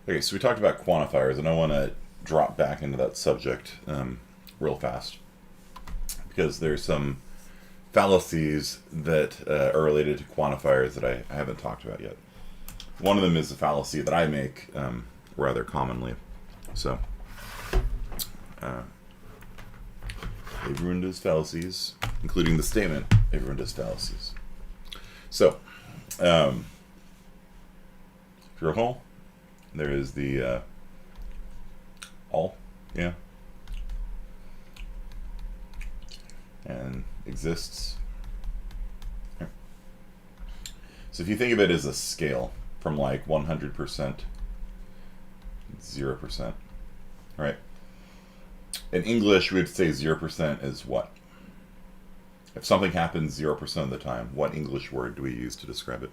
Okay, so we talked about quantifiers, and I want to drop back into that subject real fast because there's some fallacies that are related to quantifiers that I haven't talked about yet. One of them is a fallacy that I make rather commonly. So, everyone does fallacies, including the statement, everyone does fallacies. So, drill hole. There is the all, yeah, and exists. Okay. So if you think of it as a scale from like 100%, 0%, right? In English, we would say 0% is what? If something happens 0% of the time, what English word do we use to describe it?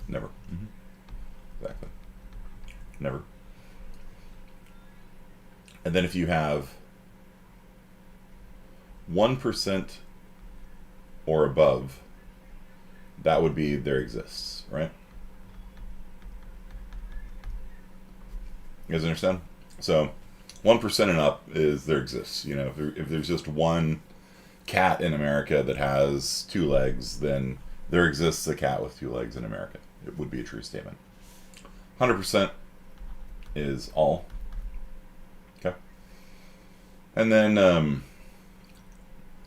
Never. Mm-hmm. Exactly. Never. And then if you have 1% or above, that would be there exists, right? You guys understand? So 1% and up is there exists. You know, if there's just one cat in America that has 2 legs, then there exists a cat with 2 legs in America. It would be a true statement. 100% is all. Okay. And then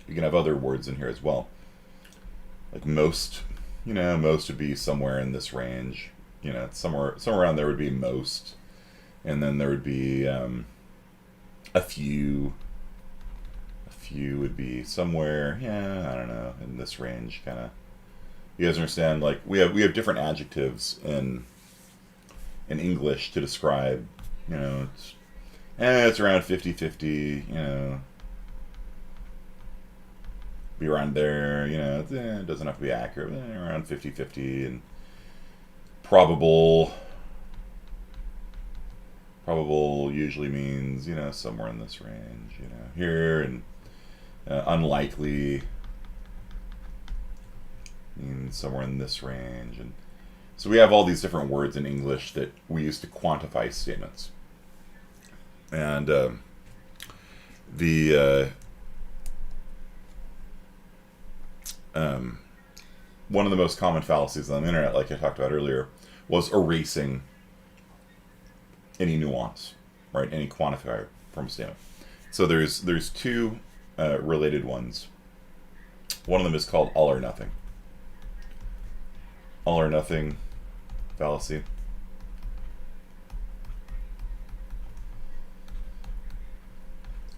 you can have other words in here as well. Like most, you know, most would be somewhere in this range. You know, somewhere around there would be most. And then there would be a few. A few would be somewhere, yeah, I don't know, in this range, kind of. You guys understand? Like we have different adjectives in English to describe, you know, it's around 50-50, you know, be around there, you know, it doesn't have to be accurate, around 50-50, and probable usually means, you know, somewhere in this range, you know, here, and unlikely means somewhere in this range. And so we have all these different words in English that we use to quantify statements. And one of the most common fallacies on the internet, like I talked about earlier, was erasing any nuance, right? Any quantifier from a statement. So there's 2 related ones. One of them is called all or nothing. All or nothing fallacy.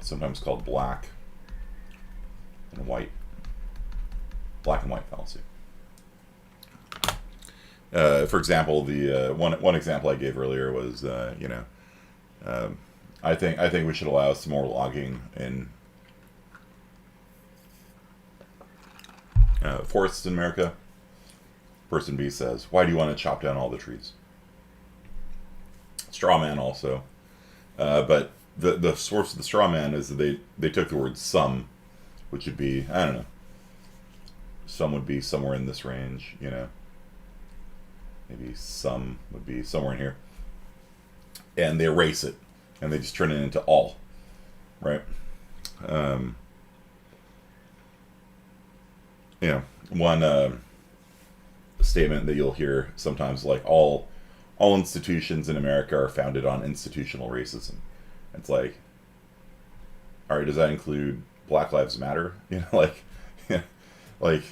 Sometimes called black and white. Black and white fallacy. For example, the one example I gave earlier was, you know, I think we should allow some more logging in forests in America. Person B says, "Why do you want to chop down all the trees?" Straw man also, but the source of the straw man is that they took the word some, which would be, I don't know, some would be somewhere in this range, you know. Maybe some would be somewhere in here. And they erase it. And they just turn it into all. Right? You know, one statement that you'll hear sometimes, like, all institutions in America are founded on institutional racism. It's like, all right, does that include Black Lives Matter? You know, like, like,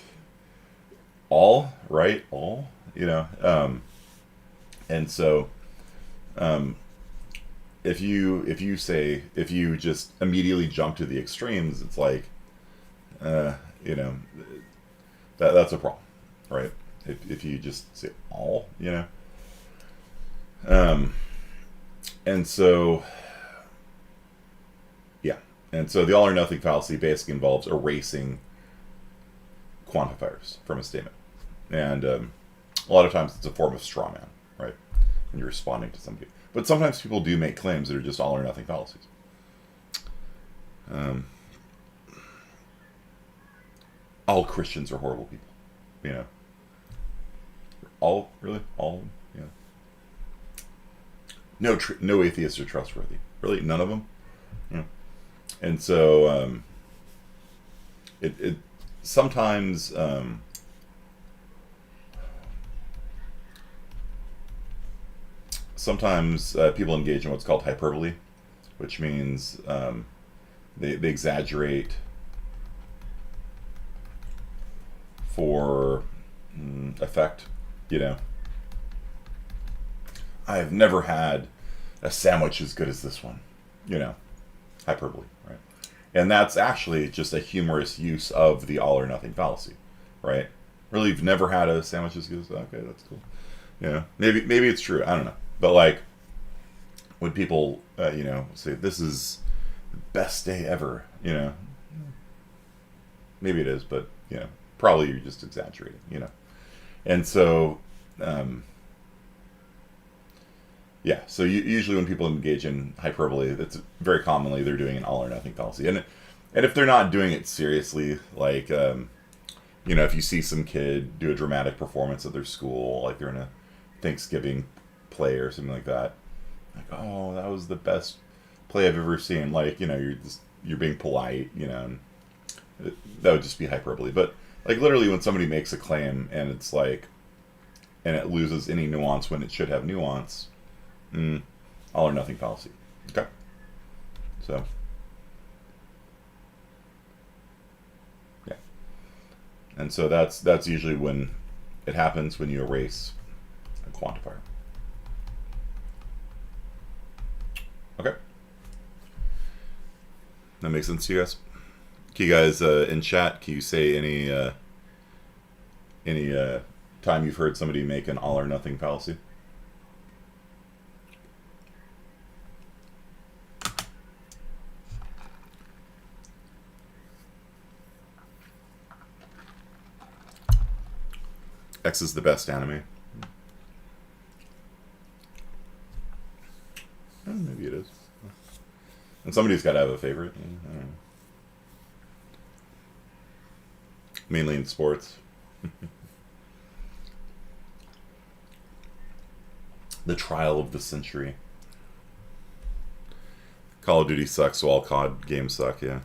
all, right? All? You know, and so if you just immediately jump to the extremes, it's like, you know, that's a problem, right? If you just say all, you know, and so yeah, and so the all or nothing fallacy basically involves erasing quantifiers from a statement, and a lot of times it's a form of straw man, right? When you're responding to somebody. But sometimes people do make claims that are just all or nothing fallacies. All Christians are horrible people. you know, all really all, you know, no atheists are trustworthy. Really, none of them. You know? And so it sometimes people engage in what's called hyperbole, which means they exaggerate for effect. You know, I have never had a sandwich as good as this one. You know, hyperbole, right? And that's actually just a humorous use of the all or nothing fallacy, right? Really, you've never had a sandwich as good as okay, that's cool. You know, maybe it's true. I don't know, but like when people you know, say this is the best day ever, you know, maybe it is, but you know, probably you're just exaggerating, you know. And so yeah, so usually when people engage in hyperbole, that's very commonly they're doing an all or nothing fallacy, and if they're not doing it seriously, like you know, if you see some kid do a dramatic performance at their school, like they're in a Thanksgiving play or something like that, like, oh, that was the best play I've ever seen. Like, you know, you're being polite, you know, and that would just be hyperbole. But like literally, when somebody makes a claim and it's like, and it loses any nuance when it should have nuance, all or nothing fallacy. Okay, so yeah, and so that's usually when it happens, when you erase a quantifier. Okay, that makes sense to you guys? Can you guys in chat, can you say any time you've heard somebody make an all or nothing fallacy? X is the best anime. Maybe it is. And somebody's got to have a favorite. I don't know. Mainly in sports. The trial of the century. Call of Duty sucks, so all COD games suck, yeah.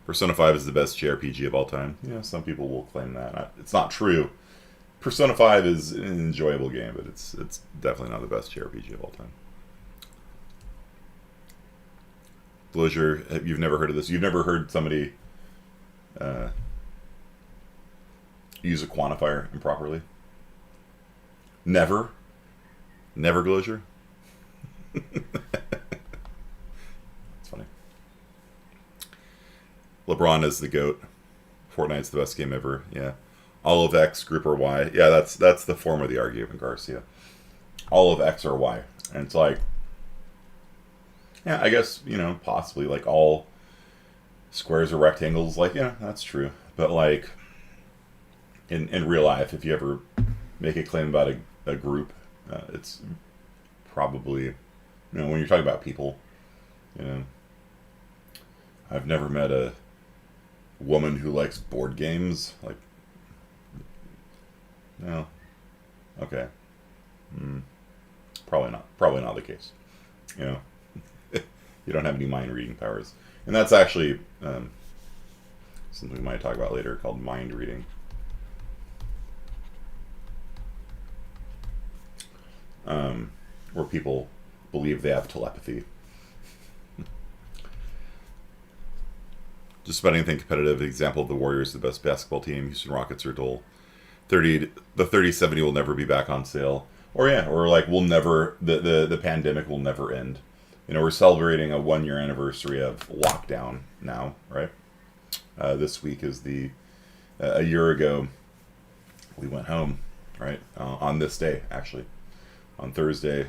Persona 5 is the best JRPG of all time. Yeah, some people will claim that. It's not true. Persona 5 is an enjoyable game, but it's definitely not the best JRPG of all time. Blizzard, you've never heard of this? You've never heard somebody use a quantifier improperly? Never? Never, Glacier? It's funny. LeBron is the GOAT. Fortnite's the best game ever. Yeah. All of X, group or Y. Yeah, that's the form of the argument, Garcia. All of X or Y. And it's like, yeah, I guess, you know, possibly, like, all squares or rectangles, like, yeah, that's true. But, like, in real life, if you ever make a claim about a group, it's probably, you know, when you're talking about people, you know, I've never met a woman who likes board games. Like, no. Okay. Probably not the case. You know, you don't have any mind reading powers. And that's actually something we might talk about later, called mind reading. Where people believe they have telepathy. Just about anything competitive. Example of the Warriors, the best basketball team. Houston Rockets are dull. The 3070 will never be back on sale. Or yeah, or like we'll never, the pandemic will never end. You know, we're celebrating a 1-year anniversary of lockdown now, right? This week is a year ago we went home, right? On this day, actually. On Thursday,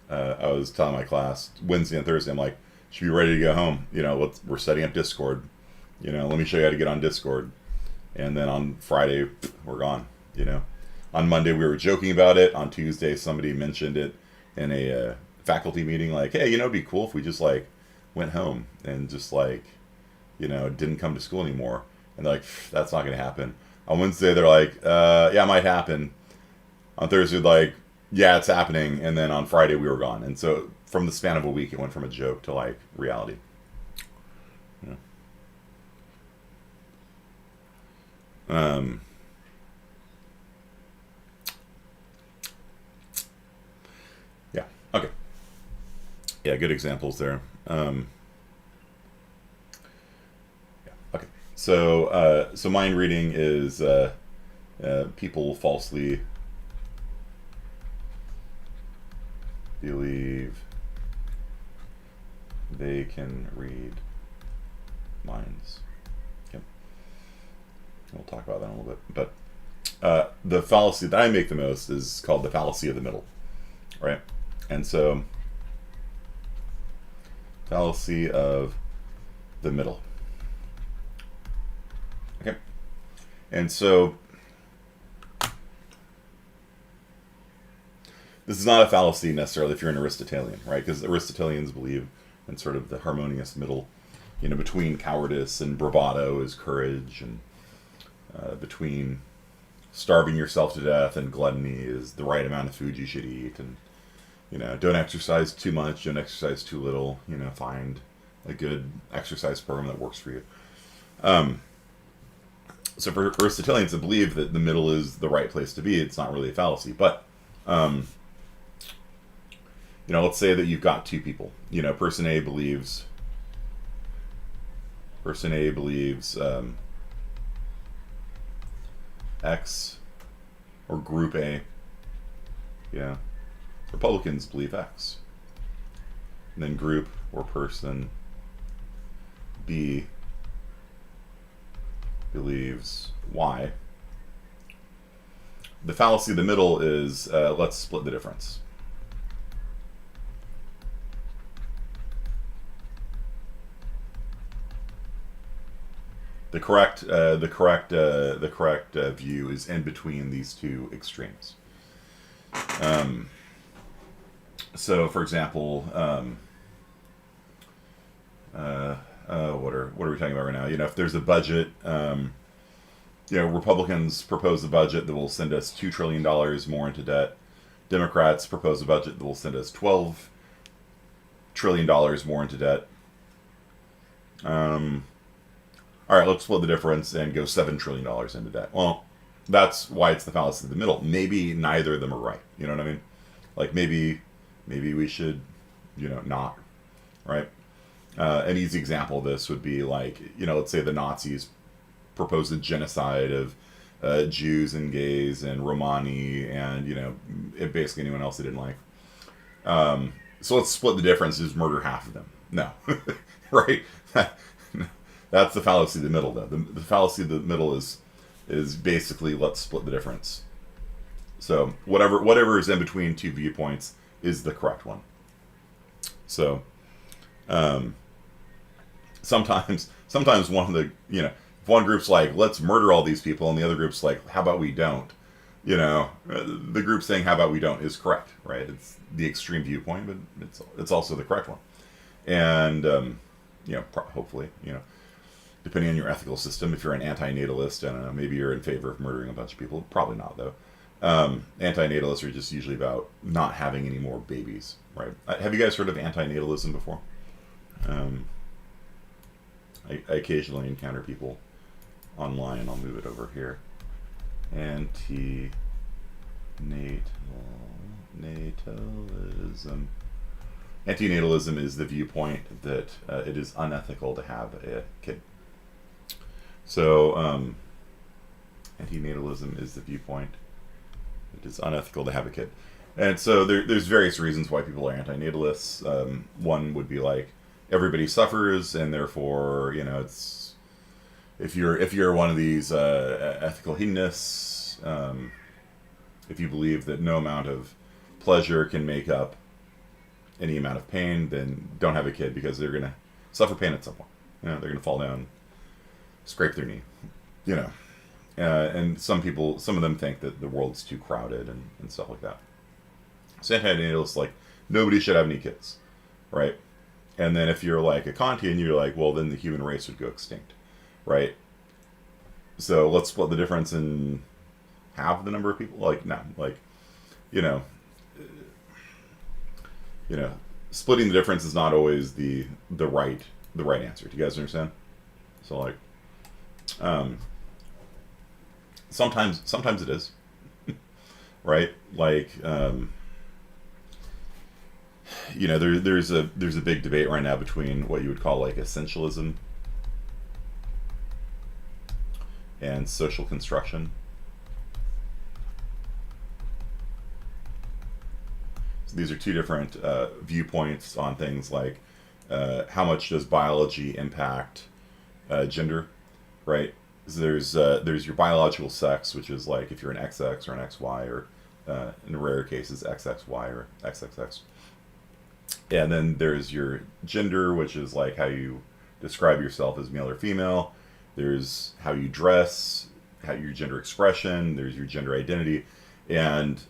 I was telling my class, Wednesday and Thursday, I'm like, should be ready to go home. You know, we're setting up Discord. You know, let me show you how to get on Discord. And then on Friday, we're gone, you know. On Monday, we were joking about it. On Tuesday, somebody mentioned it in a faculty meeting, like, hey, you know, it'd be cool if we just, like, went home and just, like, you know, didn't come to school anymore. And they're like, that's not going to happen. On Wednesday, they're like, yeah, it might happen. On Thursday, like, yeah, it's happening. And then on Friday, we were gone. And so from the span of a week, it went from a joke to like reality. Yeah. Yeah. Okay. Yeah, good examples there. Yeah. Okay. So mind reading is people falsely believe they can read minds. Okay. We'll talk about that in a little bit. But the fallacy that I make the most is called the fallacy of the middle, right? And so, fallacy of the middle. Okay. And so, this is not a fallacy necessarily if you're an Aristotelian, right? Because Aristotelians believe in sort of the harmonious middle, between cowardice and bravado is courage, and between starving yourself to death and gluttony is the right amount of food you should eat, and don't exercise too much, don't exercise too little, find a good exercise program that works for you. So for Aristotelians to believe that the middle is the right place to be, it's not really a fallacy. But let's say that you've got two people. Person A believes X, or group A. Yeah. Republicans believe X. And then group or person B believes Y. The fallacy of the middle is let's split the difference. The correct view is in between these two extremes. So, for example, what are we talking about right now? If there's a budget, Republicans propose a budget that will send us $2 trillion more into debt. Democrats propose a budget that will send us $12 trillion more into debt. All right, let's split the difference and go $7 trillion into debt. Well, that's why it's the fallacy of the middle. Maybe neither of them are right. You know what I mean? Like maybe we should, not, right? An easy example of this would be like, let's say the Nazis proposed a genocide of Jews and gays and Romani and, basically anyone else they didn't like. So let's split the difference, just murder half of them. No, right? That's the fallacy of the middle, though. The fallacy of the middle is basically let's split the difference. So whatever is in between two viewpoints is the correct one. So sometimes one of the if one group's like let's murder all these people and the other group's like how about we don't, the group saying how about we don't is correct, right? It's the extreme viewpoint, but it's also the correct one. And hopefully, depending on your ethical system, if you're an anti-natalist, I don't know, maybe you're in favor of murdering a bunch of people. Probably not, though. Anti-natalists are just usually about not having any more babies, right? Have you guys heard of anti-natalism before? I occasionally encounter people online. I'll move it over here. Anti-natalism. Antinatalism is the viewpoint that it is unethical to have a kid. So, antinatalism is the viewpoint it is unethical to have a kid. And so there's various reasons why people are antinatalists. One would be like everybody suffers, and therefore, it's if you're one of these ethical hedonists, if you believe that no amount of pleasure can make up any amount of pain, then don't have a kid because they're gonna suffer pain at some point. They're gonna fall down, scrape their knee, and some of them think that the world's too crowded and stuff like that. So anti-natalists like nobody should have any kids, right? And then if you're like a Kantian, you're like, well, then the human race would go extinct, right? So let's split the difference in half the number of people. Like no, like you know, you know, splitting the difference is not always the right answer. Do you guys understand? So like, um, sometimes it is, right? Like, there's a big debate right now between what you would call like essentialism and social construction. So these are two different viewpoints on things like how much does biology impact gender, right? So there's your biological sex, which is like if you're an XX or an XY, or in rare cases XXY or XXX. And then there's your gender, which is like how you describe yourself as male or female. There's how you dress, how your gender expression. There's your gender identity, and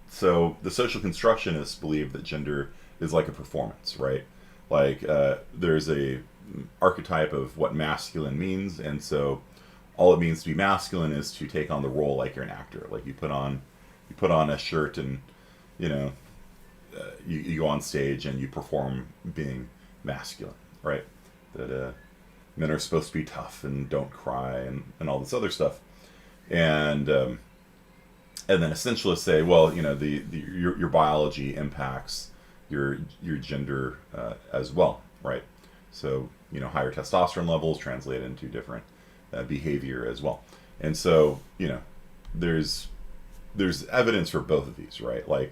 so the social constructionists believe that gender is like a performance, right? Like there's a archetype of what masculine means, and so all it means to be masculine is to take on the role like you're an actor. Like you put on a shirt and you know you go on stage and you perform being masculine, right? That men are supposed to be tough and don't cry and all this other stuff, and then essentialists say, well, your biology impacts your gender as well, right? So higher testosterone levels translate into different behavior as well, and so there's evidence for both of these, right? Like,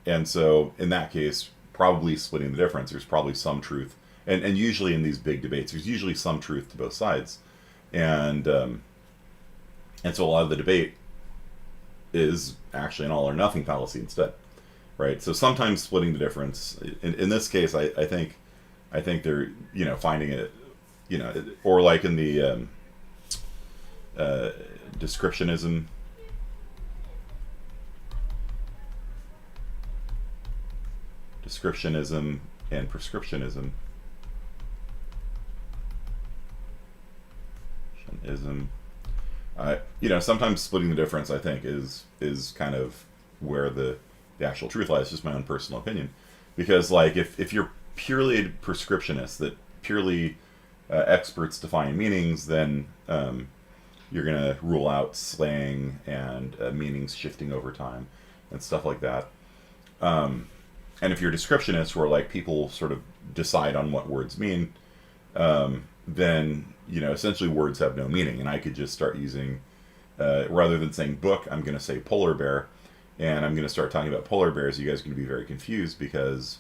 and so in that case, probably splitting the difference, there's probably some truth, and usually in these big debates, there's usually some truth to both sides, and so a lot of the debate is actually an all or nothing fallacy instead, right? So sometimes splitting the difference. In this case, I think they're finding it, or like in the descriptionism. Descriptionism and prescriptionism. Sometimes splitting the difference, I think, is kind of where the actual truth lies. It's just my own personal opinion, because like if you're purely a prescriptionist, that purely experts define meanings, then you're gonna rule out slang and meanings shifting over time and stuff like that. And if you're a descriptionist, where like people sort of decide on what words mean, then essentially words have no meaning, and I could just start using rather than saying book, I'm going to say polar bear, and I'm going to start talking about polar bears. You guys are going to be very confused because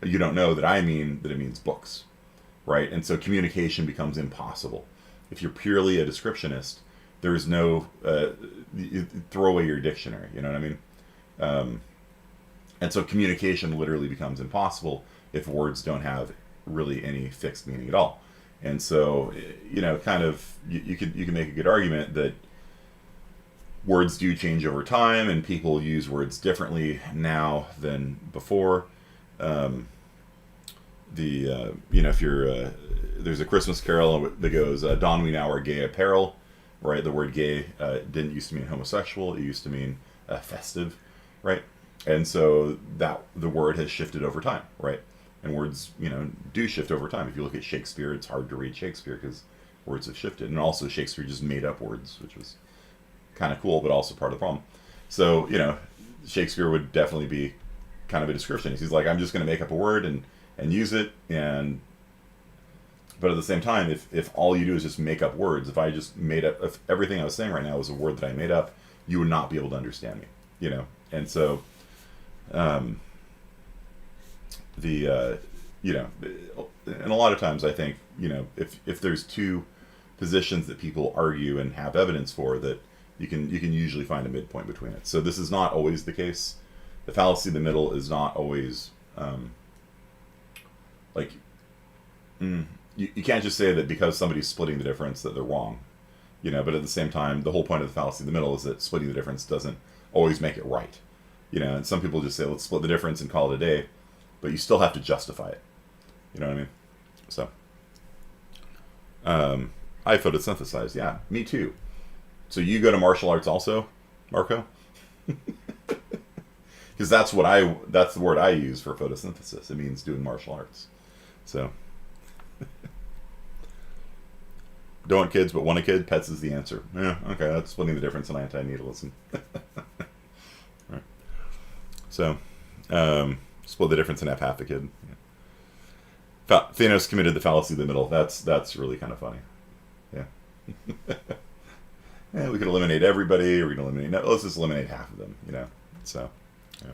you don't know that I mean that it means books, right? And so communication becomes impossible. If you're purely a descriptionist, there's no you throw away your dictionary. You know what I mean? And so communication literally becomes impossible if words don't have really any fixed meaning at all. And so, kind of, you can make a good argument that words do change over time, and people use words differently now than before. If you're there's a Christmas carol that goes, "Don we now wear gay apparel," right? The word "gay" didn't used to mean homosexual; it used to mean festive, right? And so that the word has shifted over time, right? And words, do shift over time. If you look at Shakespeare, it's hard to read Shakespeare because words have shifted. And also Shakespeare just made up words, which was kind of cool, but also part of the problem. So, Shakespeare would definitely be kind of a descriptionist. He's like, I'm just going to make up a word and use it. But at the same time, if all you do is just make up words, if I just made up, if everything I was saying right now was a word that I made up, you would not be able to understand me, And so, and a lot of times I think, if there's two positions that people argue and have evidence for, that you can usually find a midpoint between it. So this is not always the case. The fallacy in the middle is not always you can't just say that because somebody's splitting the difference that they're wrong, but at the same time, the whole point of the fallacy in the middle is that splitting the difference doesn't always make it right. And some people just say, let's split the difference and call it a day, but you still have to justify it. You know what I mean? So, I photosynthesize. Yeah, me too. So you go to martial arts also, Marco? Because that's the word I use for photosynthesis. It means doing martial arts. So don't want kids, but want a kid. Pets is the answer. Yeah, okay, that's splitting the difference in antinatalism. Right. So split the difference and have half a kid. Yeah. Thanos committed the fallacy of the middle. That's really kind of funny. Yeah. Yeah, we could eliminate everybody, or we can eliminate. No, let's just eliminate half of them. So. Yeah.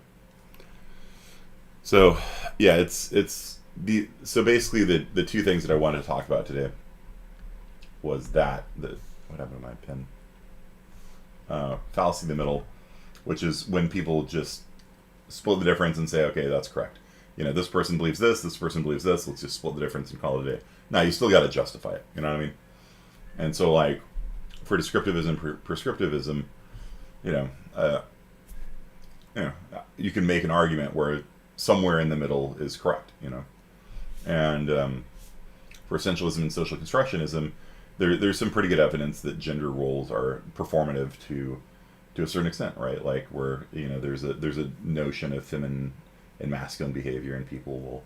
So, yeah, it's so basically the two things that I wanted to talk about today was what happened to my pen? Fallacy in the middle, which is when people just split the difference and say, okay, that's correct. This person believes this person believes this. Let's just split the difference and call it a day. Now you still got to justify it. You know what I mean? And so, like, for descriptivism, prescriptivism, you can make an argument where somewhere in the middle is correct. And for essentialism and social constructionism, there's some pretty good evidence that gender roles are performative to a certain extent, right? Like where there's a notion of feminine and masculine behavior, and people will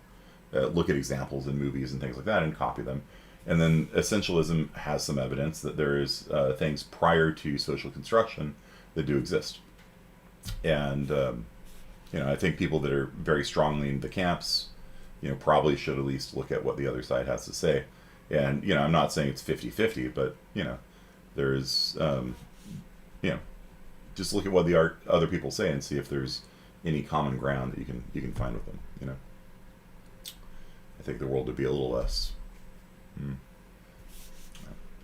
look at examples in movies and things like that and copy them. And then essentialism has some evidence that there is things prior to social construction that do exist. And I think people that are very strongly in the camps, probably should at least look at what the other side has to say. And I'm not saying it's 50-50, but there's just look at what the other people say and see if there's any common ground that you can find with them. I think the world would be a little less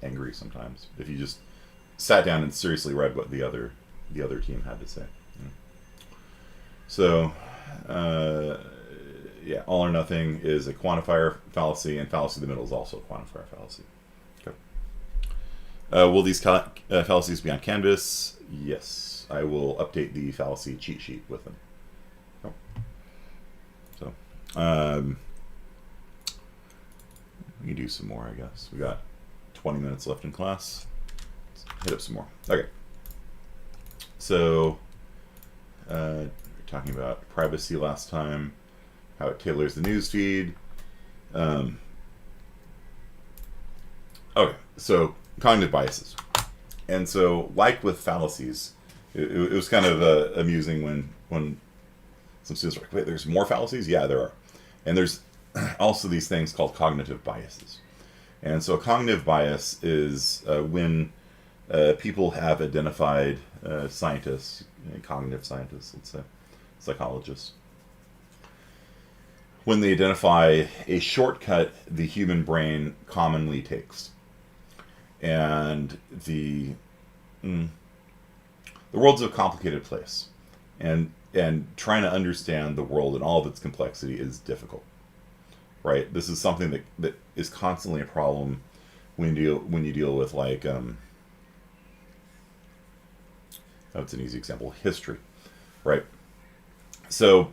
angry sometimes if you just sat down and seriously read what the other team had to say. So, all or nothing is a quantifier fallacy, and fallacy in the middle is also a quantifier fallacy. Okay. Will these fallacies be on Canvas? Yes. I will update the fallacy cheat sheet with them. Oh. So, we can do some more, I guess. We got 20 minutes left in class. Let's hit up some more. Okay. So, talking about privacy last time, how it tailors the news feed. Okay, so cognitive biases. And so, like with fallacies, it was kind of amusing when some students were like, wait, there's more fallacies? Yeah, there are. And there's also these things called cognitive biases. And so a cognitive bias is when people have identified scientists, cognitive scientists, let's say, psychologists, when they identify a shortcut the human brain commonly takes. And the world's a complicated place. And trying to understand the world and all of its complexity is difficult. Right? This is something that is constantly a problem when you deal with, like, that's an easy example, history. Right? So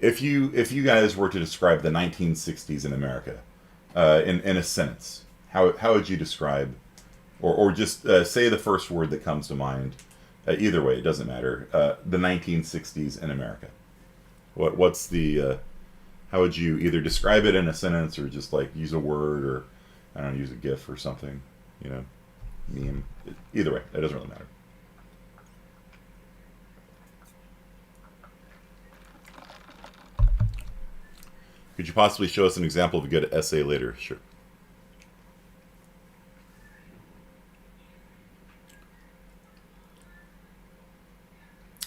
if you guys were to describe the 1960s in America in a sentence, how would you describe, or just say the first word that comes to mind? Either way, it doesn't matter. The 1960s in America. What's the how would you either describe it in a sentence, or just like use a word, or I don't know, use a GIF or something, meme? Either way, it doesn't really matter. Could you possibly show us an example of a good essay later? Sure.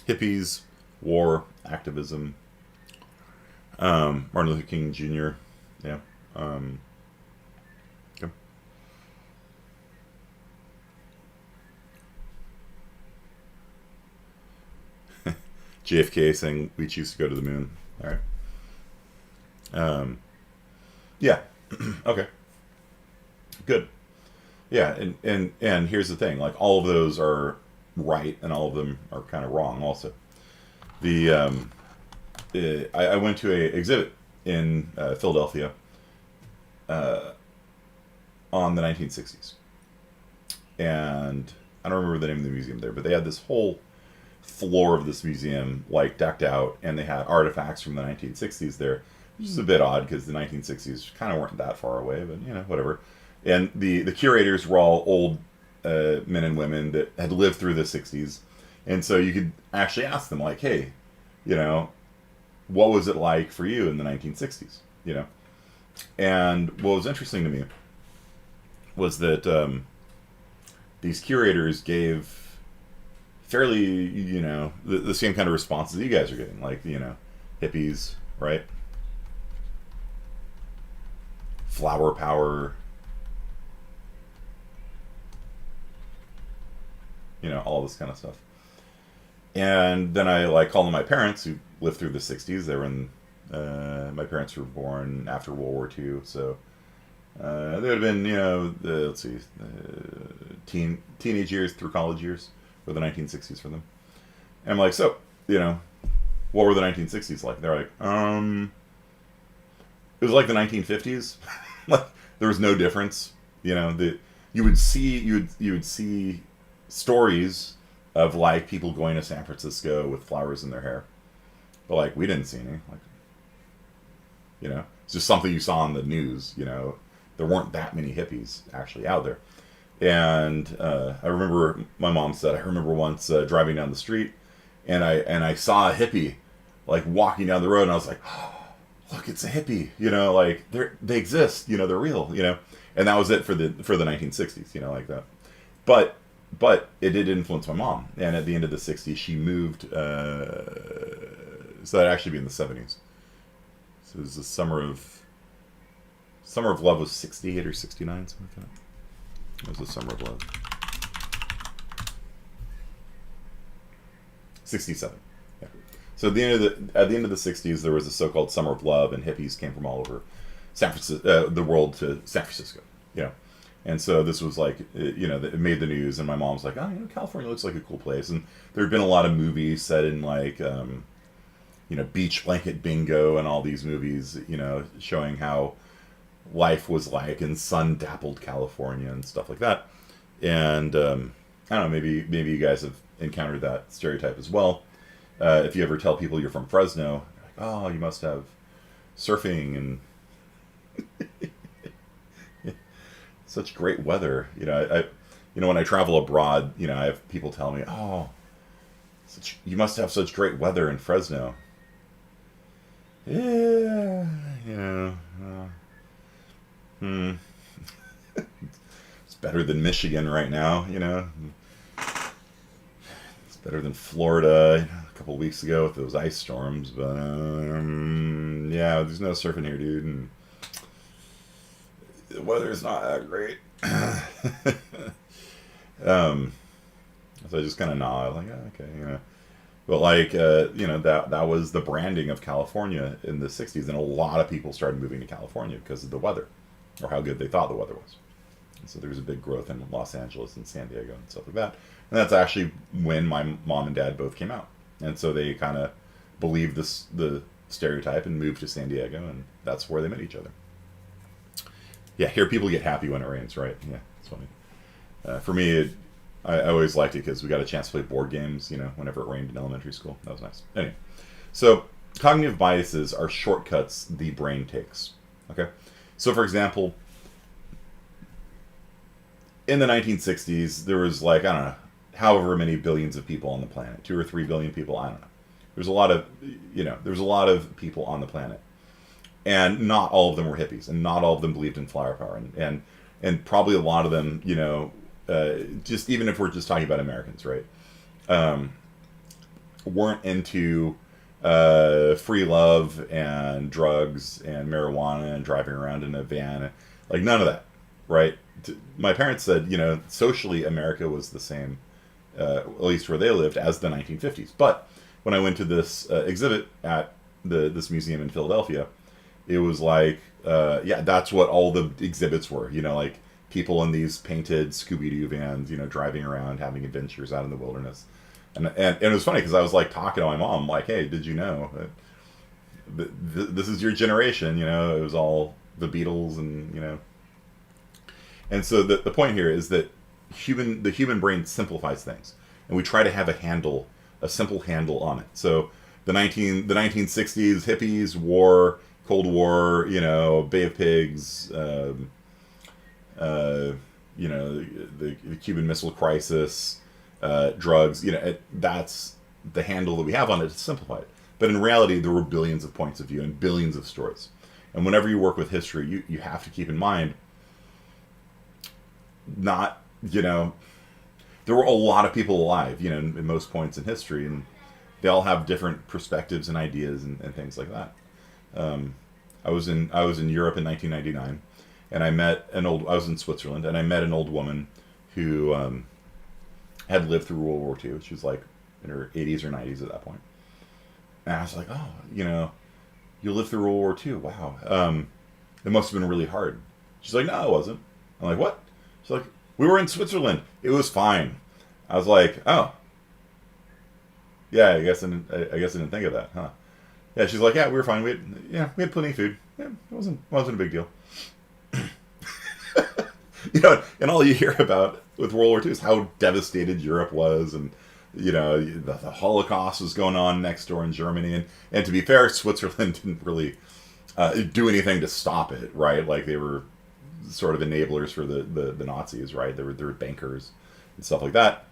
Hippies, war, activism, Martin Luther King Jr. Yeah. Okay. JFK saying we choose to go to the moon. All right. Yeah. Okay. Good. Yeah, and here's the thing, like, all of those are right and all of them are kind of wrong also. I went to a exhibit in Philadelphia on the 1960s, and I don't remember the name of the museum there, but they had this whole floor of this museum like decked out, and they had artifacts from the 1960s there, which is a bit odd because the 1960s kind of weren't that far away, but whatever. And the curators were all old men and women that had lived through the 60s, and so you could actually ask them like, hey, what was it like for you in the 1960s? And what was interesting to me was that these curators gave fairly, the same kind of responses you guys are getting, like, hippies, right? Flower power, all this kind of stuff. And then I called on my parents who lived through the 60s. They were in, my parents were born after World War II, so they would have been, let's see, teenage years through college years were the 1960s for them. And I'm like, so, what were the 1960s like? They're like, it was like the 1950s. Like, there was no difference. You would see stories of like people going to San Francisco with flowers in their hair, but like we didn't see any. Like, it's just something you saw on the news. There weren't that many hippies actually out there. And I remember my mom said, I remember once driving down the street, and I saw a hippie like walking down the road, and I was like, oh, look, it's a hippie. Like they exist. They're real. And that was it for the 1960s. Like that. But it did influence my mom, and at the end of the 60s, she moved. So that'd actually be in the 70s. So it was the Summer of Love was 68 or 69, something like that. It was the Summer of Love. 67. Yeah. So at the end of the 60s, there was a so-called Summer of Love, and hippies came from all over San Francisco, the world to San Francisco. And so this was like, it made the news, and my mom's like, oh, California looks like a cool place. And there had been a lot of movies set in like, Beach Blanket Bingo and all these movies, showing how life was like in sun-dappled California and stuff like that. And I don't know, maybe you guys have encountered that stereotype as well. If you ever tell people you're from Fresno, like, oh, you must have surfing and such great weather. When I travel abroad, I have people tell me, oh, you must have such great weather in Fresno. Yeah, it's better than Michigan right now, It's better than Florida a couple of weeks ago with those ice storms, but yeah, there's no surfing here, dude, and the weather's not that great. So I just kind of nod, like, oh, okay, But like, that was the branding of California in the 60s, and a lot of people started moving to California because of the weather, or how good they thought the weather was. And so there was a big growth in Los Angeles and San Diego and stuff like that. And that's actually when my mom and dad both came out. And so they kind of believed the stereotype and moved to San Diego, and that's where they met each other. Yeah, here people get happy when it rains, right? Yeah, it's funny. For me, I always liked it because we got a chance to play board games, whenever it rained in elementary school. That was nice. Anyway, so cognitive biases are shortcuts the brain takes. Okay? So, for example, in the 1960s, there was like, I don't know, however many billions of people on the planet, 2 or 3 billion people, I don't know. There's a lot of people on the planet. And not all of them were hippies, and not all of them believed in flower power, and probably a lot of them, just even if we're just talking about Americans, right, weren't into free love and drugs and marijuana and driving around in a van, like none of that, right? My parents said, socially America was the same, at least where they lived, as the 1950s. But when I went to this exhibit at this museum in Philadelphia, it was like, that's what all the exhibits were, like people in these painted Scooby-Doo vans, driving around, having adventures out in the wilderness. And it was funny because I was like talking to my mom, like, hey, did you know that this is your generation? It was all the Beatles and, And so the point here is that the human brain simplifies things, and we try to have a simple handle on it. So the 1960s hippies, war, Cold War, Bay of Pigs, the Cuban Missile Crisis, drugs. That's the handle that we have on it to simplify it. But in reality, there were billions of points of view and billions of stories. And whenever you work with history, you have to keep in mind, there were a lot of people alive, in most points in history, and they all have different perspectives and ideas and things like that. I was in Europe in 1999, and I was in Switzerland, and I met an old woman who had lived through World War II. She was like in her 80s or 90s at that point. And I was like, oh, you lived through World War II. Wow. It must have been really hard. She's like, no, it wasn't. I'm like, what? She's like, we were in Switzerland. It was fine. I was like, oh. Yeah, I guess I didn't think of that, huh? Yeah, she's like, yeah, we were fine. We had plenty of food. Yeah, it wasn't a big deal. And all you hear about with World War II is how devastated Europe was, and the Holocaust was going on next door in Germany, and to be fair, Switzerland didn't really do anything to stop it, right? Like, they were sort of enablers for the Nazis, right? They were bankers and stuff like that.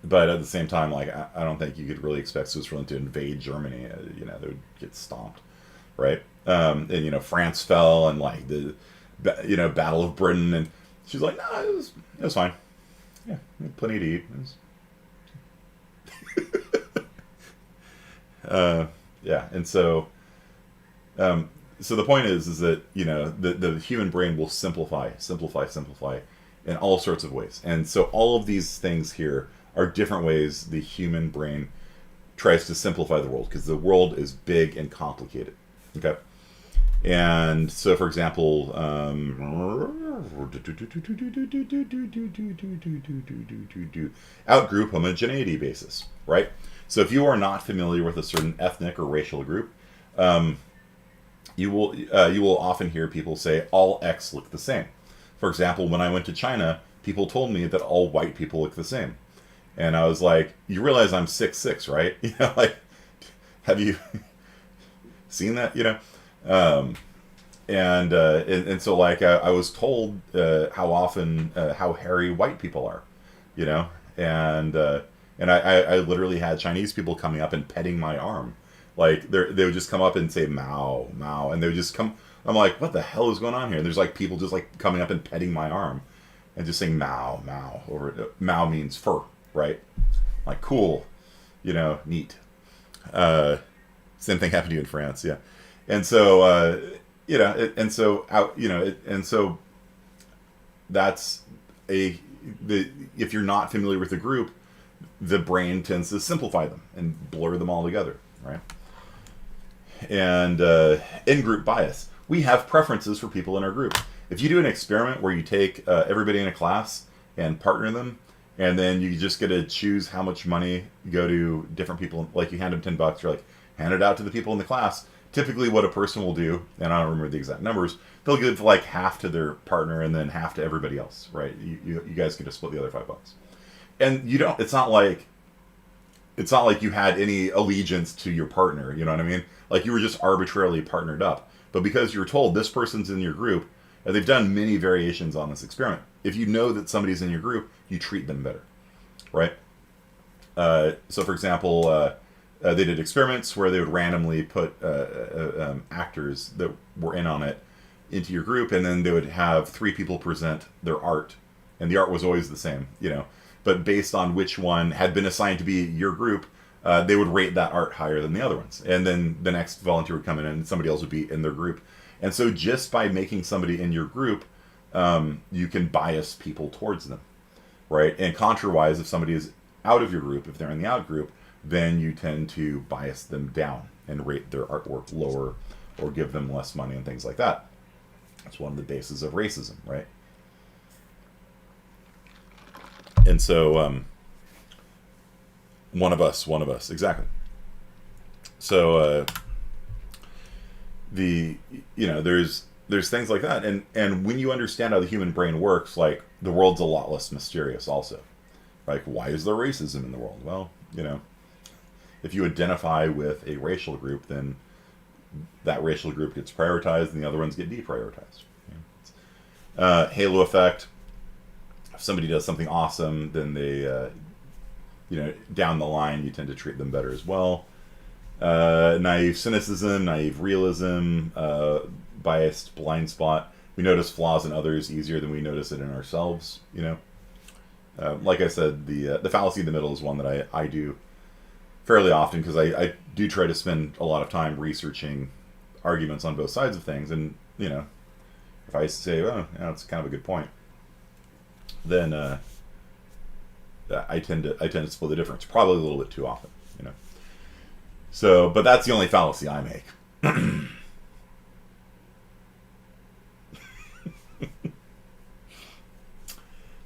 But at the same time, like, I don't think you could really expect Switzerland to invade Germany. They would get stomped, right? And France fell, and like the Battle of Britain, and she's like, no, it was fine. Yeah, we had plenty to eat. Yeah, and so the point is that the human brain will simplify in all sorts of ways, and so all of these things here are different ways the human brain tries to simplify the world, because the world is big and complicated. Okay, and so for example, outgroup homogeneity basis, right? So if you are not familiar with a certain ethnic or racial group, you will often hear people say all X look the same. For example, when I went to China, people told me that all white people look the same, and I was like, "You realize I'm 6'6", right? Like, have you seen that? And so like I was told how hairy white people are, and I literally had Chinese people coming up and petting my arm. Like, they would just come up and say Mao, Mao, and they would just come. I'm like, what the hell is going on here? And there's like people just like coming up and petting my arm, and just saying Mao, Mao over it. Mao means fur, right? Like, cool, neat. Same thing happened to you in France, yeah. And so that's if you're not familiar with the group, the brain tends to simplify them and blur them all together, right? And in-group bias. We have preferences for people in our group. If you do an experiment where you take everybody in a class and partner them, and then you just get to choose how much money go to different people, like you hand them $10, you're like, hand it out to the people in the class. Typically what a person will do, and I don't remember the exact numbers, they'll give like half to their partner and then half to everybody else, right? You guys get to split the other $5. And it's not like you had any allegiance to your partner, you know what I mean? Like, you were just arbitrarily partnered up. But because you were told this person's in your group, and they've done many variations on this experiment. If you know that somebody's in your group, you treat them better, right? So for example, they did experiments where they would randomly put actors that were in on it into your group, and then they would have 3 people present their art, and the art was always the same, but based on which one had been assigned to be your group, they would rate that art higher than the other ones, and then the next volunteer would come in and somebody else would be in their group. And so just by making somebody in your group, you can bias people towards them, right? And contrawise, if somebody is out of your group, if they're in the out group, then you tend to bias them down and rate their artwork lower or give them less money and things like that. That's one of the bases of racism, right? And so, one of us, exactly. So, there's things like that, and when you understand how the human brain works, like the world's a lot less mysterious also. Like, why is there racism in the world? Well, if you identify with a racial group, then that racial group gets prioritized and the other ones get deprioritized. Halo effect. If somebody does something awesome, then they, down the line, you tend to treat them better as well. Naive cynicism, naive realism, biased blind spot. We notice flaws in others easier than we notice it in ourselves. Like I said, the fallacy in the middle is one that I do fairly often, because I do try to spend a lot of time researching arguments on both sides of things, and if I say, oh, that's kind of a good point, then I tend to split the difference, probably a little bit too often. So, but that's the only fallacy I make.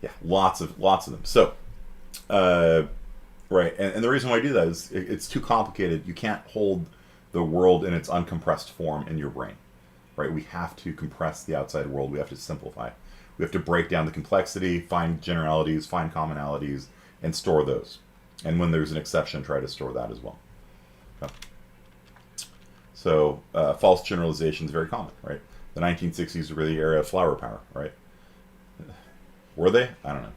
Yeah, lots of them. So, right, and the reason why I do that is it's too complicated. You can't hold the world in its uncompressed form in your brain, right? We have to compress the outside world. We have to simplify. We have to break down the complexity, find generalities, find commonalities, and store those. And when there's an exception, try to store that as well. Okay. So, false generalization is very common, right? The 1960s were the era of flower power, right? Were they? I don't know.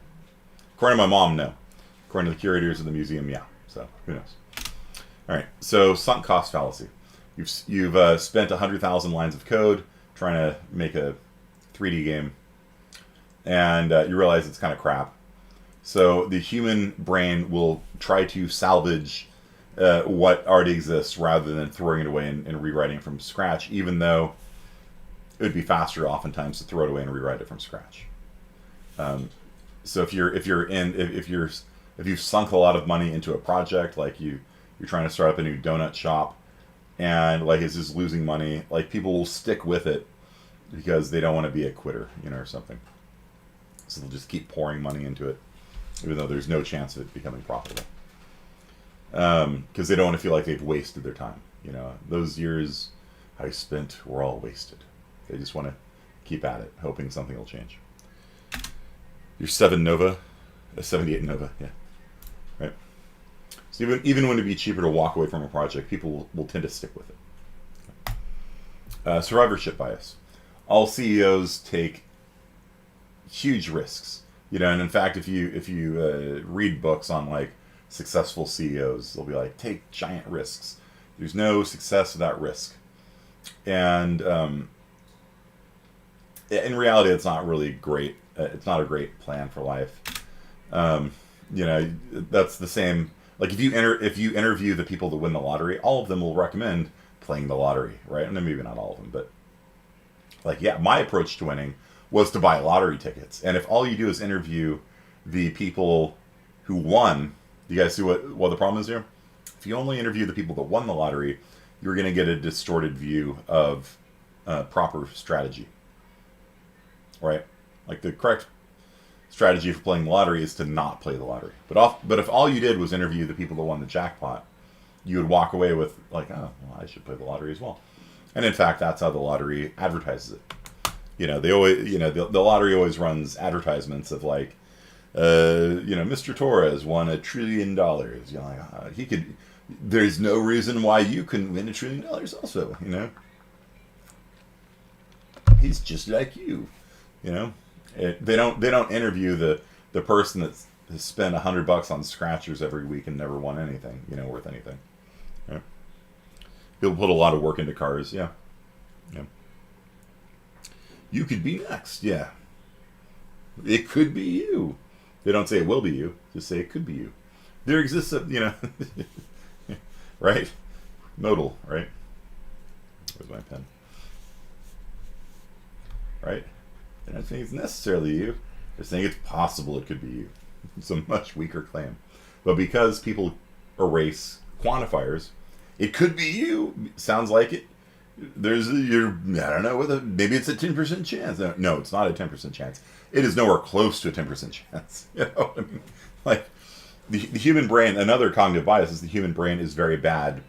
According to my mom, no. According to the curators of the museum, yeah. So, who knows? All right. So, sunk cost fallacy. You've spent 100,000 lines of code trying to make a 3D game, and you realize it's kind of crap. So, the human brain will try to salvage what already exists rather than throwing it away and rewriting it from scratch, even though it would be faster oftentimes to throw it away and rewrite it from scratch. So if you've sunk a lot of money into a project, like you're trying to start up a new donut shop, and like it's just losing money, like people will stick with it because they don't want to be a quitter, or something. So they'll just keep pouring money into it, even though there's no chance of it becoming profitable. Because they don't want to feel like they've wasted their time. Those years I spent were all wasted. They just want to keep at it, hoping something will change. Your 7 Nova, a 78 Nova, yeah, right. So even when it'd be cheaper to walk away from a project, people will tend to stick with it. Survivorship bias. All CEOs take huge risks, and in fact, if you read books on like successful CEOs, they'll be like, take giant risks. There's no success without risk, and in reality, it's not really great. It's not a great plan for life. That's the same. Like if you interview the people that win the lottery, all of them will recommend playing the lottery, right? And maybe not all of them, but like, yeah, my approach to winning was to buy lottery tickets. And if all you do is interview the people who won, do you guys see what the problem is here? If you only interview the people that won the lottery, you're going to get a distorted view of proper strategy, right? Like the correct strategy for playing the lottery is to not play the lottery. But if all you did was interview the people that won the jackpot, you would walk away with like, oh, well, I should play the lottery as well. And in fact, that's how the lottery advertises it. They always, the lottery always runs advertisements of like, Mr. Torres won $1 trillion. Like, he could. There's no reason why you couldn't win $1 trillion also. He's just like you. They don't interview the person that has spent $100 on scratchers every week and never won anything, worth anything. Yeah. People put a lot of work into cars. Yeah. You could be next. Yeah. It could be you. They don't say it will be you. Just say it could be you. There exists a, right? Modal, right? Where's my pen? Right? They're not saying it's necessarily you. They're saying it's possible it could be you. It's a much weaker claim. But because people erase quantifiers, it could be you. Sounds like it. I don't know, maybe it's a 10% chance. No, it's not a 10% chance. It is nowhere close to a 10% chance. What I mean? Like, the human brain, another cognitive bias is the human brain is very bad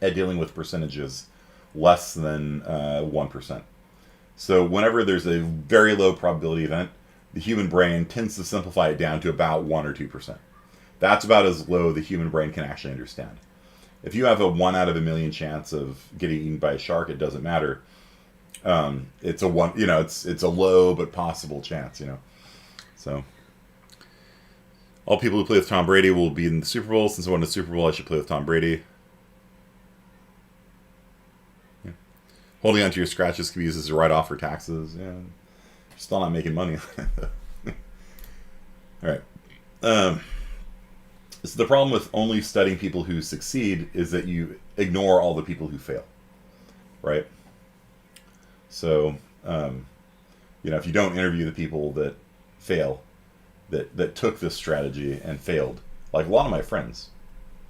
at dealing with percentages less than 1%. So whenever there's a very low probability event, the human brain tends to simplify it down to about 1 or 2%. That's about as low the human brain can actually understand. If you have a 1 out of a million chance of getting eaten by a shark, it doesn't matter. It's a one, it's a low but possible chance, So, all people who play with Tom Brady will be in the Super Bowl. Since I won the Super Bowl, I should play with Tom Brady. Yeah. Holding on to your scratches can be used as a write-off for taxes. Yeah, still not making money. All right. So the problem with only studying people who succeed is that you ignore all the people who fail, right? So, if you don't interview the people that fail, that took this strategy and failed, like a lot of my friends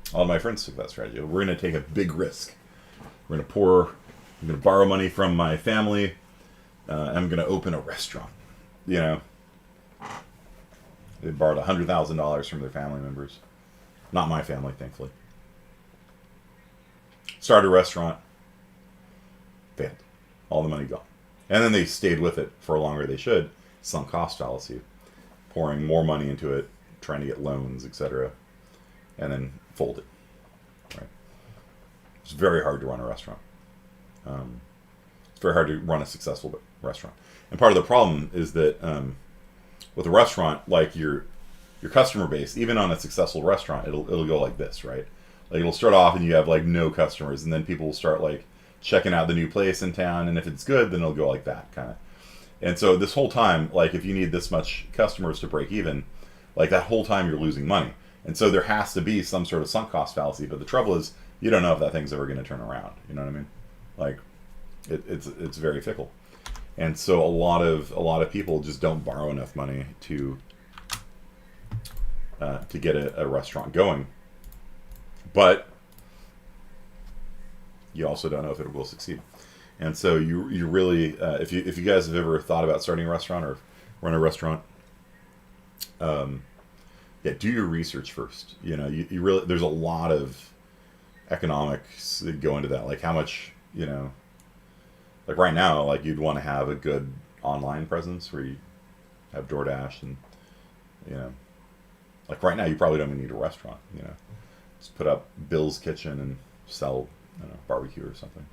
took that strategy. We're going to take a big risk. I'm going to borrow money from my family. I'm going to open a restaurant. They borrowed $100,000 from their family members. Not my family, thankfully. Started a restaurant. Failed. All the money gone. And then they stayed with it for longer than they should. Sunk cost fallacy. Pouring more money into it, trying to get loans, etc. And then folded. Right? It's very hard to run a restaurant. It's very hard to run a successful restaurant. And part of the problem is that with a restaurant, like your customer base, even on a successful restaurant, it'll go like this, right? Like it'll start off and you have like no customers, and then people will start like checking out the new place in town, and if it's good, then it'll go like that kind of. And so this whole time, like if you need this much customers to break even, like that whole time you're losing money. And so there has to be some sort of sunk cost fallacy. But the trouble is, you don't know if that thing's ever going to turn around. You know what I mean? Like it's very fickle. And so a lot of people just don't borrow enough money to get a restaurant going. But you also don't know if it will succeed. And so you really, if you guys have ever thought about starting a restaurant or run a restaurant, do your research first. You really, there's a lot of economics that go into that. Like how much, like right now, like you'd want to have a good online presence where you have DoorDash and, like right now you probably don't even need a restaurant, just put up Bill's Kitchen and sell, barbecue or something.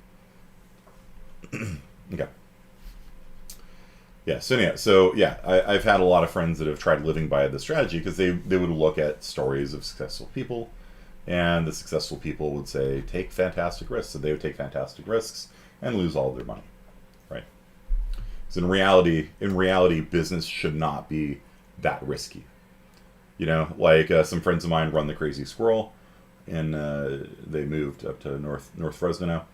Okay. Yeah. So I've had a lot of friends that have tried living by this strategy because they would look at stories of successful people, and the successful people would say take fantastic risks. So they would take fantastic risks and lose all of their money, right? So in reality, business should not be that risky. Like some friends of mine run the Crazy Squirrel, and they moved up to North Fresno now,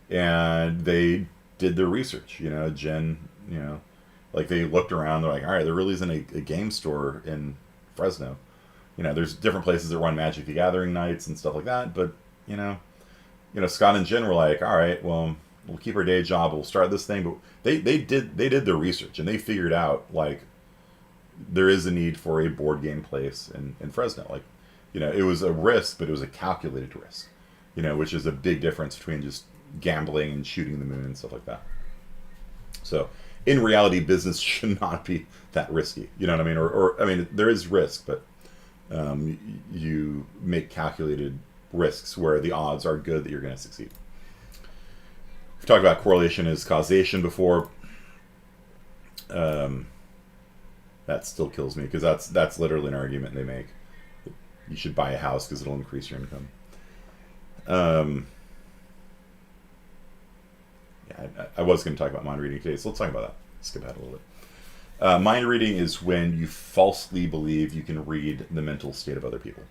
and they did their research. Jen, like they looked around. They're like, all right, there really isn't a game store in Fresno. There's different places that run Magic the Gathering nights and stuff like that. But Scott and Jen were like, all right, well, we'll keep our day job. We'll start this thing. But they did their research, and they figured out like there is a need for a board game place in Fresno. Like, it was a risk, but it was a calculated risk. Which is a big difference between just gambling and shooting the moon and stuff like that. So in reality, business should not be that risky. You know what I mean? Or I mean, there is risk, but you make calculated risks where the odds are good that you're going to succeed. We've talked about correlation as causation before. That still kills me because that's literally an argument they make. You should buy a house because it'll increase your income. I was going to talk about mind reading today, so let's talk about that. Skip ahead a little bit. Mind reading is when you falsely believe you can read the mental state of other people.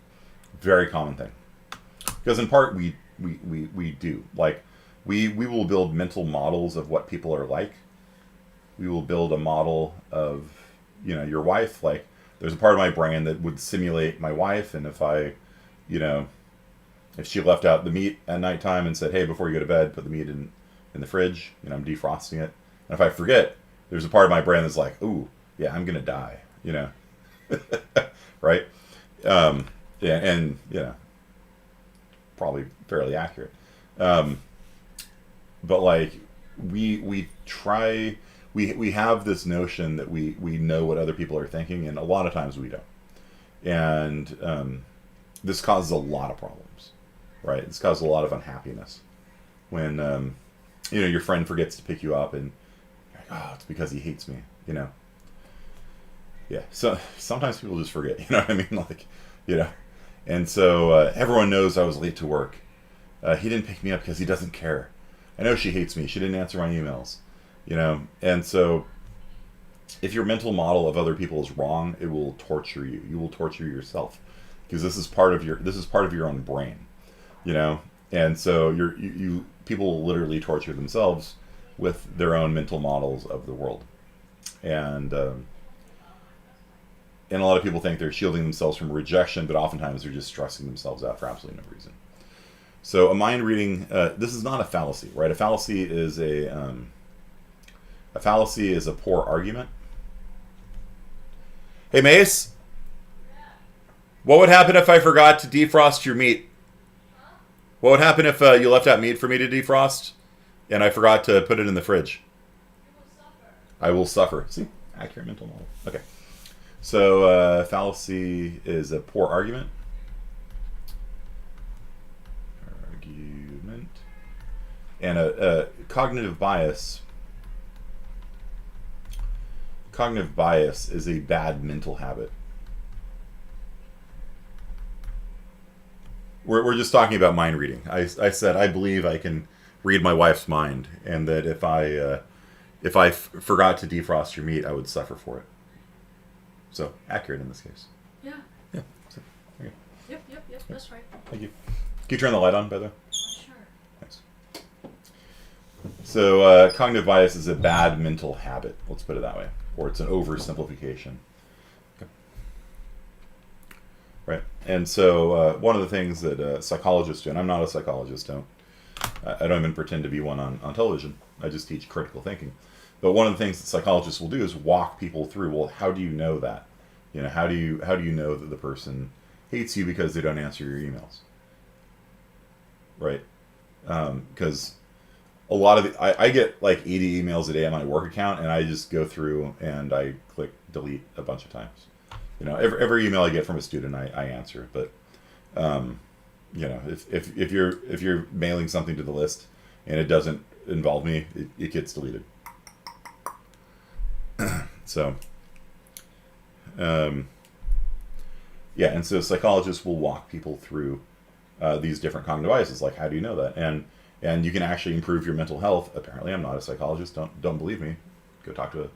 Very common thing. Because in part we do. Like we will build mental models of what people are like. We will build a model of your wife. Like there's a part of my brain that would simulate my wife, and if I if she left out the meat at nighttime and said, hey, before you go to bed, put the meat in the fridge, I'm defrosting it. And if I forget, there's a part of my brain that's like, ooh, yeah, I'm going to die, right? And probably fairly accurate. But like we we have this notion that we know what other people are thinking, and a lot of times we don't. And this causes a lot of problems, right? This causes a lot of unhappiness when your friend forgets to pick you up, and you're like, oh, it's because he hates me, Yeah. So sometimes people just forget, you know what I mean? Like, And so everyone knows I was late to work. He didn't pick me up because he doesn't care. I know she hates me. She didn't answer my emails, And so if your mental model of other people is wrong, it will torture you. You will torture yourself because this is part of your own brain, And so people will literally torture themselves with their own mental models of the world, and a lot of people think they're shielding themselves from rejection, but oftentimes they're just stressing themselves out for absolutely no reason. So a mind reading, this is not a fallacy, right? A fallacy is a poor argument. Hey, Mace, what would happen if I forgot to defrost your meat? What would happen if you left out meat for me to defrost, and I forgot to put it in the fridge? I will suffer. See, accurate mental model. Okay. So fallacy is a poor argument. And a cognitive bias. Cognitive bias is a bad mental habit. We're just talking about mind reading. I said I believe I can read my wife's mind, and that if I forgot to defrost your meat, I would suffer for it. So accurate in this case. Yeah. Yeah. So, okay. Yep. That's right. Thank you. Can you turn the light on, by the way? Sure. Thanks. So cognitive bias is a bad mental habit. Let's put it that way, or it's an oversimplification. Okay. Right. And so one of the things that psychologists do, and I'm not a psychologist, I don't even pretend to be one on television. I just teach critical thinking. But one of the things that psychologists will do is walk people through, well, how do you know that? How do you know that the person hates you because they don't answer your emails? Right? Because a lot of I get like 80 emails a day on my work account, and I just go through and I click delete a bunch of times. Every email I get from a student, I answer. But if you're mailing something to the list and it doesn't involve me, it gets deleted. So, and so psychologists will walk people through these different cognitive biases, like how do you know that, and you can actually improve your mental health. Apparently, I'm not a psychologist. Don't believe me. Go talk to a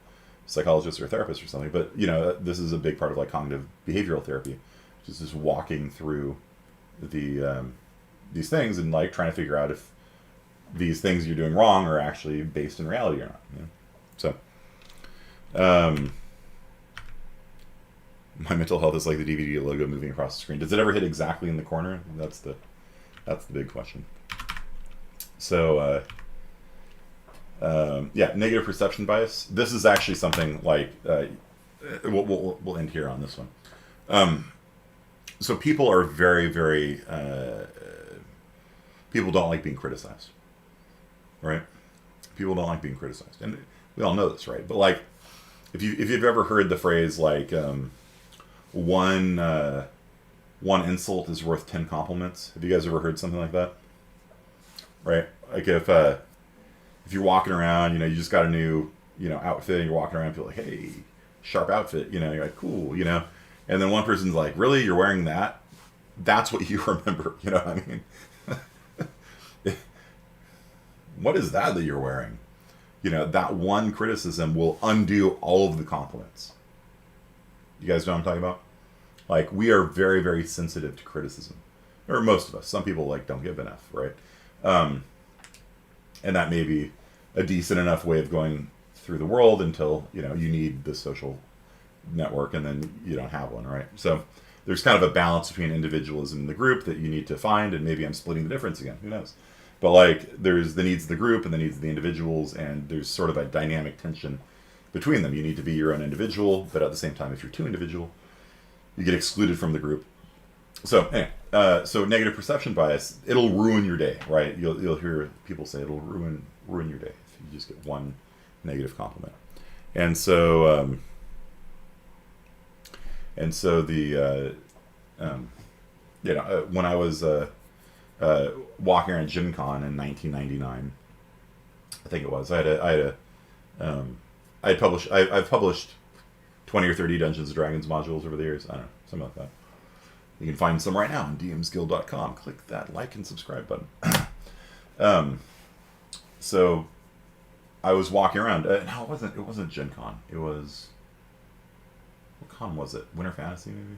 psychologist or a therapist or something. But this is a big part of like cognitive behavioral therapy, which is just walking through these things and like trying to figure out if these things you're doing wrong are actually based in reality or not. So. My mental health is like the DVD logo moving across the screen. Does it ever hit exactly in the corner? That's the big question. So, negative perception bias. This is actually something like we'll end here on this one. So people are very, very people don't like being criticized, right? People don't like being criticized, and we all know this, right? But like, if you've ever heard the phrase like one insult is worth 10 compliments, have you guys ever heard something like that? Right? Like if you're walking around, you just got a new outfit, and you're walking around, and people are like, hey, sharp outfit, you're like, cool, and then one person's like, really, you're wearing that? That's what you remember, you know what I mean? What is that you're wearing? That one criticism will undo all of the compliments. You guys know what I'm talking about? Like, we are very, very sensitive to criticism. Or most of us. Some people, like, don't give enough, right? And that may be a decent enough way of going through the world until, you need the social network, and then you don't have one, right? So there's kind of a balance between individualism and the group that you need to find, and maybe I'm splitting the difference again. Who knows? But like, there's the needs of the group and the needs of the individuals, and there's sort of a dynamic tension between them. You need to be your own individual, but at the same time, if you're too individual, you get excluded from the group. So anyway, so negative perception bias, it'll ruin your day, right? You'll hear people say it'll ruin your day if you just get one negative compliment. And so the when I was walking around Gen Con in 1999, I think it was, I've published 20 or 30 Dungeons and Dragons modules over the years. I don't know, something like that. You can find some right now on dmsguild.com. Click that like and subscribe button. So I was walking around. No, it wasn't Gen Con. It was, what con was it? Winter Fantasy, maybe?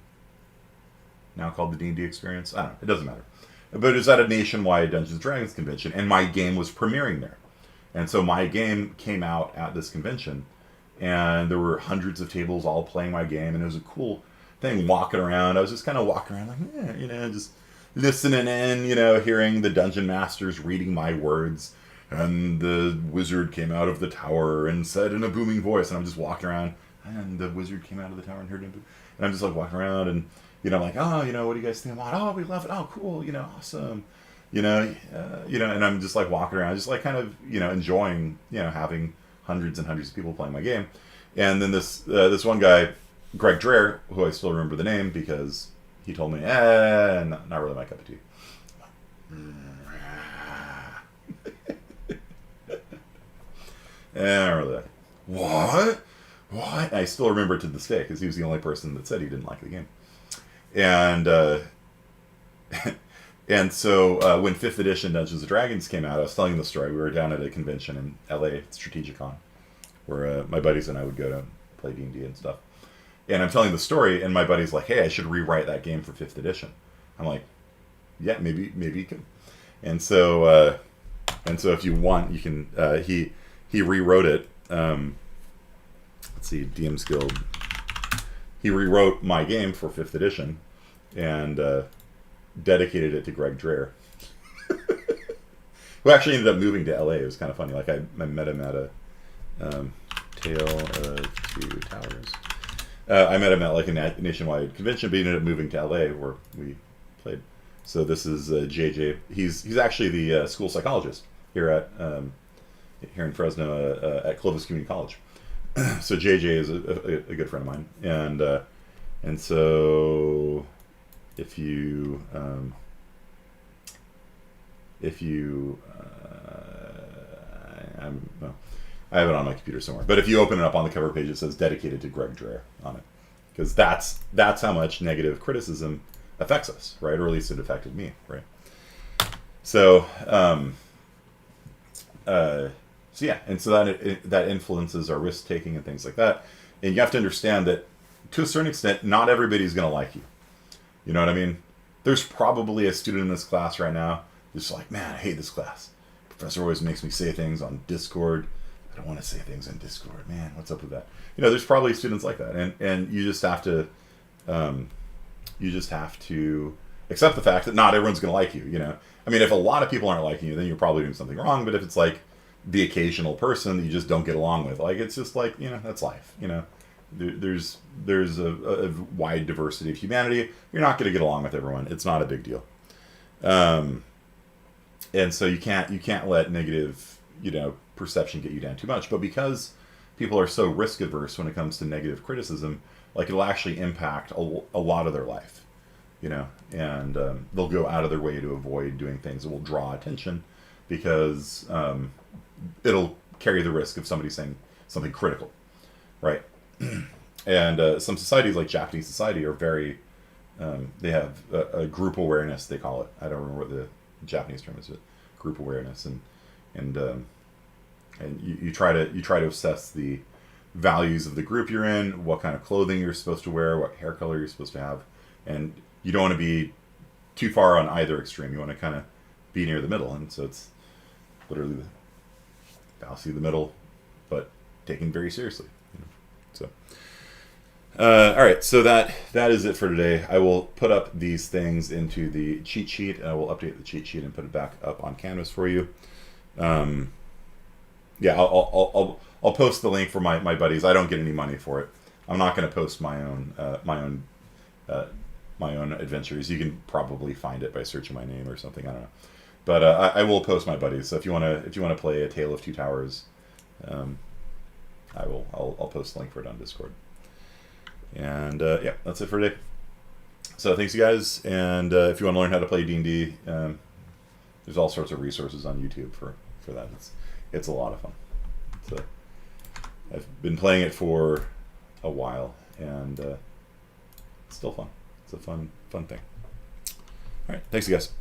Now called the D&D Experience. I don't know. It doesn't matter. But it was at a nationwide Dungeons and Dragons convention, and my game was premiering there. And so my game came out at this convention, and there were hundreds of tables all playing my game, and it was a cool thing walking around. I was just kind of walking around like, just listening in, hearing the dungeon masters reading my words. And the wizard came out of the tower and said in a booming voice, and I'm just walking around, and the wizard came out of the tower and heard him. And I'm just like walking around, and like, oh, what do you guys think about it? Oh, we love it. Oh, cool. Awesome. And I'm just like walking around, just like kind of, enjoying, having hundreds and hundreds of people playing my game. And then this one guy, Greg Dreher, who I still remember the name because he told me, not really my cup of tea. Really, what? I still remember it to this day because he was the only person that said he didn't like the game. And and so when 5th edition Dungeons & Dragons came out, I was telling the story. We were down at a convention in LA, Strategicon, where my buddies and I would go to play D&D and stuff. And I'm telling the story, and my buddy's like, hey, I should rewrite that game for 5th edition. I'm like, yeah, maybe you could. And so if you want, you can. He rewrote it. Let's see, DM's Guild. He rewrote my game for 5th edition and dedicated it to Greg Dreher, who actually ended up moving to LA. It was kind of funny. Like I met him at a Tale of Two Towers. I met him at like a nationwide convention, but he ended up moving to LA where we played. So this is JJ. He's actually the school psychologist here in Fresno at Clovis Community College. So JJ is a good friend of mine, and so if you I have it on my computer somewhere, but if you open it up on the cover page, it says dedicated to Greg Dreher on it, because that's how much negative criticism affects us, right? Or at least it affected me, right? So yeah, and so that influences our risk taking and things like that. And you have to understand that to a certain extent, not everybody's going to like you. You know what I mean? There's probably a student in this class right now who's like, man, I hate this class. Professor always makes me say things on Discord. I don't want to say things on Discord. Man, what's up with that? There's probably students like that, and you just have to accept the fact that not everyone's going to like you. I mean, if a lot of people aren't liking you, then you're probably doing something wrong. But if it's like the occasional person that you just don't get along with, like, it's just like, that's life. There's a wide diversity of humanity. You're not going to get along with everyone. It's not a big deal. And so you can't let negative, perception get you down too much. But because people are so risk averse when it comes to negative criticism, like, it'll actually impact a lot of their life, and they'll go out of their way to avoid doing things that will draw attention, because it'll carry the risk of somebody saying something critical, right? And some societies, like Japanese society, are very, they have a group awareness, they call it. I don't remember what the Japanese term is, but group awareness, and you try to assess the values of the group you're in, what kind of clothing you're supposed to wear, what hair color you're supposed to have, and you don't want to be too far on either extreme. You want to kind of be near the middle, and so it's literally the fallacy of the middle, but taken very seriously. So, all right, so that is it for today. I will put up these things into the cheat sheet, and I will update the cheat sheet and put it back up on Canvas for you. Yeah, I'll post the link for my buddies. I don't get any money for it. I'm not going to post my own adventures. You can probably find it by searching my name or something. I don't know, but I will post my buddies. So if you want to play A Tale of Two Towers, I'll post a link for it on Discord. And yeah, that's it for today. So thanks you guys, and if you want to learn how to play D&D, there's all sorts of resources on YouTube for that. It's a lot of fun. So I've been playing it for a while, and it's still fun. It's a fun thing. All right, thanks you guys.